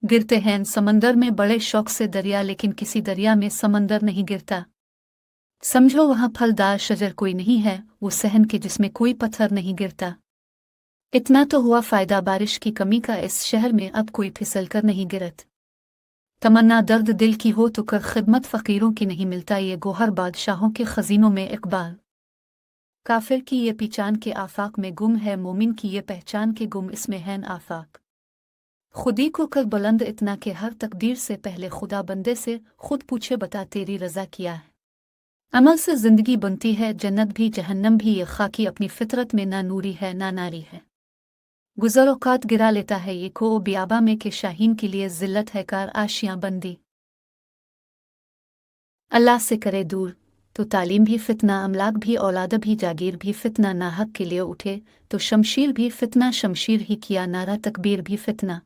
गिरते हैं समंदर में बड़े शौक से दरिया, लेकिन किसी दरिया में समंदर नहीं गिरता। समझो वहाँ फलदार शजर कोई नहीं है, वो सहन के जिसमें कोई पत्थर नहीं गिरता। इतना तो हुआ फायदा बारिश की कमी का, इस शहर में अब कोई फिसल कर नहीं गिरत। तमन्ना दर्द दिल की हो तो कर खिदमत फ़कीरों की नहीं मिलता ये गोहर बादशाहों के खजीनों में इकबाल। काफिर की ये पहचान के आफाक में गुम है, मोमिन की ये पहचान के गुम इसमें है आफाक। खुदी को कर बुलंद इतना कि हर तकदीर से पहले खुदा बंदे से खुद पूछे बता तेरी रज़ा किया है। अमल से ज़िंदगी बनती है, जन्नत भी जहन्नम भी, ये खाकी अपनी फितरत में ना नूरी है ना नारी है। गुज़र औकात गिरा लेता है ये को बियाबा में कि शाहीन के लिए ज़िल्लत है कार आशियाँ बंदी। अल्लाह से करे दूर तो तालीम भी फितना, अमलाक भी, औलाद भी, जागीर भी फितना। नाहक के लिए उठे तो शमशीर भी फितना, शमशीर ही किया नारा तकबीर भी फितना।